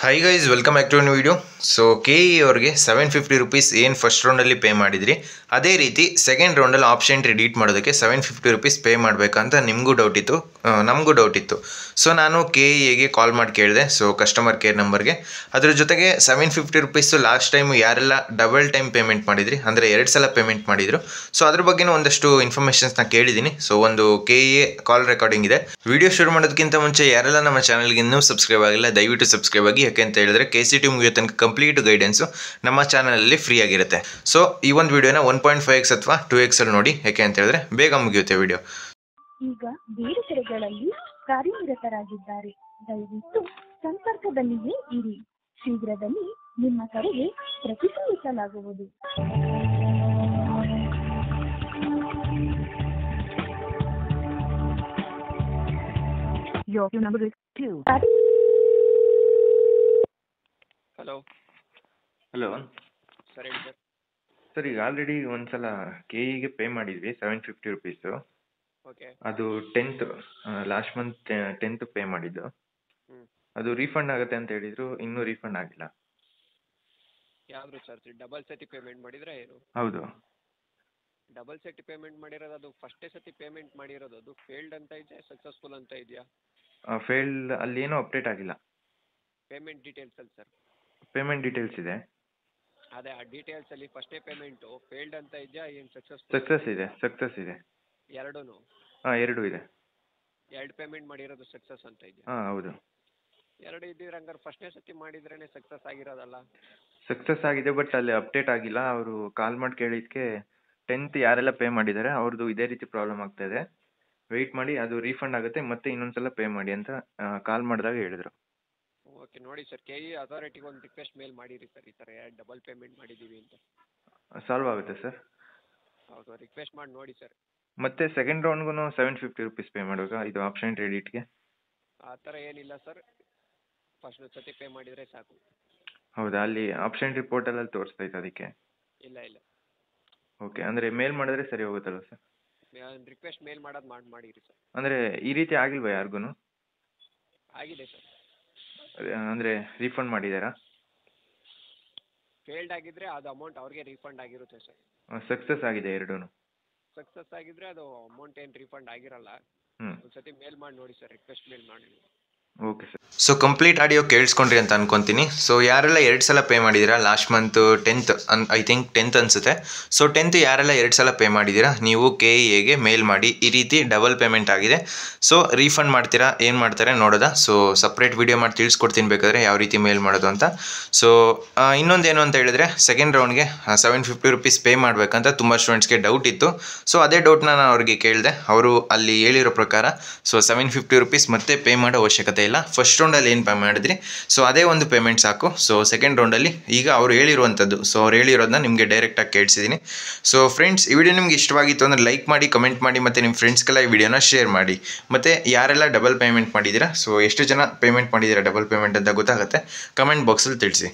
Hi guys, welcome back to new video. So KE ಅವ್ರಿಗೆ 750 rupees ಏನು first ರೌಂಡಲ್ಲಿ pay ಮಾಡಿದ್ರಿ, ಅದೇ ರೀತಿ ಸೆಕೆಂಡ್ ರೌಂಡಲ್ಲಿ ಆಪ್ಷನ್ ರಿಡೀಟ್ ಮಾಡೋದಕ್ಕೆ 750 ರುಪೀಸ್ ಪೇ ಮಾಡಬೇಕಂತ ನಿಮಗೂ ಡೌಟ್ ಇತ್ತು, ನಮಗೂ ಡೌಟ್ ಇತ್ತು. ಸೊ ನಾನು KEಗೆ ಕಾಲ್ ಮಾಡಿ ಕೇಳಿದೆ, ಸೊ ಕಸ್ಟಮರ್ ಕೇರ್ ನಂಬರ್ಗೆ. ಅದ್ರ ಜೊತೆಗೆ 750 ರುಪೀಸು ಲಾಸ್ಟ್ ಟೈಮು ಯಾರೆಲ್ಲ ಡಬಲ್ ಟೈಮ್ ಪೇಮೆಂಟ್ ಮಾಡಿದ್ರಿ, ಅಂದರೆ 2 ಸಲ ಪೇಮೆಂಟ್ ಮಾಡಿದ್ರು, ಸೊ ಅದ್ರ ಬಗ್ಗೆನೂ ಒಂದಷ್ಟು ಇನ್ಫಾರ್ಮೇಷನ್ಸ್ನ ಕೇಳಿದ್ದೀನಿ. ಸೊ ಒಂದು KE ಕಾಲ್ ರೆಕಾರ್ಡಿಂಗ್ ಇದೆ. ವಿಡಿಯೋ ಶುರು ಮಾಡೋದಕ್ಕಿಂತ ಮುಂಚೆ ಯಾರೆಲ್ಲ ನಮ್ಮ ಚಾನಲ್ಗೆ ಇನ್ನೂ ಸಬ್ಸ್ಕ್ರೈಬ್ ಆಗಿಲ್ಲ, ದಯವಿಟ್ಟು ಸಬ್ಸ್ಕ್ರೈಬ್ ಆಗಿ. ಯಾಕೆ ಅಂತ ಹೇಳಿದ್ರೆ KCT ಮುಗಿಯೋ ತನಕ ಕಂಪ್ಲೀಟ್ ಗೈಡೆನ್ಸು ನಮ್ಮ ಚಾನಲಲ್ಲಿ ಫ್ರೀ ಆಗಿರುತ್ತೆ. ಸೊ ಈ ಒಂದು ವಿಡಿಯೋನ 1.5x ಅಥವಾ 2x ಅಲ್ಲಿ ನೋಡಿ, ಯಾಕೆ ಅಂತ ಹೇಳಿದ್ರೆ ಬೇಗ ಮುಗಿಯುತ್ತೆ ವಿಡಿಯೋ. ಈಗ ಬೇರೆ ಕಡೆಗಳಲ್ಲಿ ಕಾರ್ಯನಿರತರಾಗಿದ್ದಾರೆ. ದಯವಿಟ್ಟು ಸಂಪರ್ಕದಲ್ಲಿಯೇ ಇರಿ. ಶೀಘ್ರದಲ್ಲಿ ನಿಮ್ಮ ಕರೆಗೆ ಪ್ರತಿಕ್ರಿಯಿಸಲಾಗುವುದು. Your number is 2. Hello hello sir, ಹೇಳಿ ಸರ್. ಸರ್, ಈಗ ಆಲ್ರೆಡಿ ಒಂದ್ಸಲ KEಗೆ ಪೇ ಮಾಡಿದ್ವಿ 750 ರುಪೀಸು. ಓಕೆ. ಅದು 10th last month 10th pay ಮಾಡಿದ್ದು. ಅದು ರೀಫಂಡ್ ಆಗುತ್ತೆ ಅಂತ ಹೇಳಿದ್ರು, ಇನ್ನೂ ರೀಫಂಡ್ ಆಗಿಲ್ಲ. ಯಾವ್ದು ಚಾರ್ಜ್? ಡಬಲ್ ಸತಿ ಪೇಮೆಂಟ್ ಮಾಡಿದ್ರೆ ಏನು? ಹೌದು. ಡಬಲ್ ಸತಿ ಪೇಮೆಂಟ್ ಮಾಡಿರೋದು, ಅದು ಫಸ್ಟೇ ಸತಿ ಪೇಮೆಂಟ್ ಮಾಡಿರೋದು, ಅದು ಫೇಲ್ಡ್ ಅಂತ ಇದೆಯಾ ಸಕ್ಸಸ್ಫುಲ್ ಅಂತ ಇದೆಯಾ? ಫೇಲ್ಡ್ ಅಲ್ಲಿ ಏನೂ ಅಪ್ಡೇಟ್ ಆಗಿಲ್ಲ. ಪೇಮೆಂಟ್ ಡೀಟೇಲ್ಸ್ ಅಲ್ಲಿ ಸರ್, ಪೇಮೆಂಟ್ ಡೀಟೇಲ್ಸ್ ಇದೆ. ಅದೇ ಆ ಡೀಟೇಲ್ಸ್ ಅಲ್ಲಿ ಫಸ್ಟೇ ಪೇಮೆಂಟು ಫೇಲ್ಡ್ ಅಂತ ಇದೆಯಾ, ಏನು ಸಕ್ಸಸ್ ಇದೆ. ಎರಡೂ? ಹಾಂ, 2 ಇದೆ. 2 ಪೇಮೆಂಟ್ ಮಾಡಿರೋದು ಸಕ್ಸಸ್ ಅಂತ ಇದೆಯಾ? ಹಾಂ, ಹೌದು. 2 ಇದ್ದಿದ್ರೆ ಹಂಗಾರೆ ಫಸ್ಟ್ನೇ ಸತಿ ಮಾಡಿದ್ರೇ ಸಕ್ಸಸ್ ಆಗಿರೋದಲ್ಲ? ಸಕ್ಸಸ್ ಆಗಿದೆ, ಬಟ್ ಅಲ್ಲಿ ಅಪ್ಡೇಟ್ ಆಗಿಲ್ಲ. ಅವರು ಕಾಲ್ ಮಾಡಿ ಕೇಳಿದ್ದಕ್ಕೆ 10th ಯಾರೆಲ್ಲ ಪೇ ಮಾಡಿದ್ದಾರೆ ಅವ್ರದ್ದು ಇದೇ ರೀತಿ ಪ್ರಾಬ್ಲಮ್ ಆಗ್ತಾ ಇದೆ, ವೆಯ್ಟ್ ಮಾಡಿ, ಅದು ರೀಫಂಡ್ ಆಗುತ್ತೆ, ಮತ್ತೆ ಇನ್ನೊಂದ್ಸಲ ಪೇ ಮಾಡಿ ಅಂತ ಕಾಲ್ ಮಾಡಿದಾಗ ಹೇಳಿದ್ರು. ಓಕೆ, ನೋಡಿ ಸರ್, KE ಅಥಾರಿಟಿಗೆ ಒಂದು ರಿಕ್ವೆಸ್ಟ್ ಮೇಲ್ ಮಾಡಿರಿ ಸರ್, ಈ ಥರ ಡಬಲ್ ಪೇಮೆಂಟ್ ಮಾಡಿದ್ದೀವಿ ಅಂತ. ಸಾಲ್ವ್ ಆಗುತ್ತೆ ಸರ್? ಹೌದು, ರಿಕ್ವೆಸ್ಟ್ ಮಾಡಿ ನೋಡಿ ಸರ್. ಮತ್ತೆ ಸೆಕೆಂಡ್ ರೌಂಡ್ಗೂ 750 ರುಪೀಸ್ ಪೇ ಮಾಡಬೇಕಾ ಇದು ಆಪ್ಷನ್ ಕ್ರೆಡಿಟ್ಗೆ? ಆ ಥರ ಏನಿಲ್ಲ ಸರ್, ಫಸ್ಟ್ ಸತಿ ಪೇ ಮಾಡಿದರೆ ಸಾಕು. ಹೌದಾ? ಅಲ್ಲಿ ಆಪ್ಷನ್ ರಿಪೋರ್ಟಲ್ಲಿ ತೋರಿಸ್ತೈತೆ ಅದಕ್ಕೆ? ಇಲ್ಲ. ಓಕೆ, ಅಂದರೆ ಮೇಲ್ ಮಾಡಿದ್ರೆ ಸರಿ ಹೋಗುತ್ತಲ್ಲ ಸರ್? ರಿಕ್ವೆಸ್ಟ್ ಮೇಲ್ ಮಾಡೋದು ಮಾಡಿರಿ ಸರ್. ಅಂದರೆ ಈ ರೀತಿ ಆಗಿಲ್ವಾ ಯಾರಿಗೂ? ಆಗಿದೆ ಸರ್. ಅಂದರೆ ರೀಫಂಡ್ ಮಾಡಿದ್ದಾರಾ? ಫೇಲ್ಡ್ ಆಗಿದ್ರೆ ಅದು ಅಮೌಂಟ್ ಅವ್ರಿಗೆ ರೀಫಂಡ್ ಆಗಿರುತ್ತೆ ಸರ್. ಸಕ್ಸಸ್ ಆಗಿದೆ 2? ಸಕ್ಸಸ್ ಆಗಿದ್ರೆ ಅದು ಅಮೌಂಟ್ ಏನು ರೀಫಂಡ್ ಆಗಿರಲ್ಲ. ಒಂದು ಸತಿ ಮೇಲ್ ಮಾಡಿ ನೋಡಿ ಸರ್, ರಿಕ್ವೆಸ್ಟ್ ಮೇಲ್ ಮಾಡಿ. Okay sir. So complete audio ಕೇಳಿಸ್ಕೊಂಡ್ರಿ ಅಂತ ಅನ್ಕೊತೀನಿ. ಸೊ ಯಾರೆಲ್ಲ 2 ಸಲ ಪೇ ಮಾಡಿದ್ದೀರಾ last month 10th I think 10th ಅನಿಸುತ್ತೆ. ಸೊ 10th ಯಾರೆಲ್ಲ 2 ಸಲ ಪೇ ಮಾಡಿದ್ದೀರಾ, ನೀವು KEಗೆ ಮೇಲ್ ಮಾಡಿ ಈ ರೀತಿ ಡಬಲ್ ಪೇಮೆಂಟ್ ಆಗಿದೆ, ಸೊ ರೀಫಂಡ್ ಮಾಡ್ತೀರಾ, ಏನು ಮಾಡ್ತಾರೆ ನೋಡೋದಾ? ಸೊ ಸಪ್ರೇಟ್ ವಿಡಿಯೋ ಮಾಡಿ ತಿಳಿಸ್ಕೊಡ್ತೀನಿ ಬೇಕಾದರೆ ಯಾವ ರೀತಿ ಮೇಲ್ ಮಾಡೋದು ಅಂತ. ಸೊ ಇನ್ನೊಂದೇನು ಅಂತ ಹೇಳಿದ್ರೆ, ಸೆಕೆಂಡ್ ರೌಂಡ್ಗೆ 750 ರುಪೀಸ್ ಪೇ ಮಾಡಬೇಕಂತ ತುಂಬ ಸ್ಟೂಡೆಂಟ್ಸ್ಗೆ ಡೌಟ್ ಇತ್ತು. ಸೊ ಅದೇ ಡೌಟ್ನ ನಾನು ಅವ್ರಿಗೆ ಕೇಳಿದೆ. ಅವರು ಅಲ್ಲಿ ಹೇಳಿರೋ ಪ್ರಕಾರ ಸೊ 750 ರುಪೀಸ್ ಮತ್ತೆ ಪೇ ಮಾಡೋ ಅವಶ್ಯಕತೆ ಇಲ್ಲ. ಫಸ್ಟ್ ರೌಂಡಲ್ಲಿ ಏನು ಪೇ ಮಾಡಿದ್ರಿ, ಸೊ ಅದೇ ಒಂದು ಪೇಮೆಂಟ್ ಸಾಕು. ಸೊ ಸೆಕೆಂಡ್ ರೌಂಡಲ್ಲಿ ಈಗ ಅವ್ರು ಹೇಳಿರುವಂಥದ್ದು, ಸೊ ಅವ್ರು ಹೇಳಿರೋದನ್ನ ನಿಮಗೆ ಡೈರೆಕ್ಟಾಗಿ ಕೇಳಿಸಿದ್ದೀನಿ. ಸೊ ಫ್ರೆಂಡ್ಸ್, ಈ ವಿಡಿಯೋ ನಿಮ್ಗೆ ಇಷ್ಟವಾಗಿತ್ತು ಅಂದರೆ ಲೈಕ್ ಮಾಡಿ, ಕಮೆಂಟ್ ಮಾಡಿ, ಮತ್ತು ನಿಮ್ಮ ಫ್ರೆಂಡ್ಸ್ಗೆಲ್ಲ ಈ ವಿಡಿಯೋನ ಶೇರ್ ಮಾಡಿ. ಮತ್ತು ಯಾರೆಲ್ಲ ಡಬಲ್ ಪೇಮೆಂಟ್ ಮಾಡಿದ್ದೀರಾ, ಸೊ ಎಷ್ಟು ಜನ ಪೇಮೆಂಟ್ ಮಾಡಿದ್ದೀರಾ ಡಬಲ್ ಪೇಮೆಂಟ್ ಅಂತ ಗೊತ್ತಾಗುತ್ತೆ, ಕಮೆಂಟ್ ಬಾಕ್ಸಲ್ಲಿ ತಿಳಿಸಿ.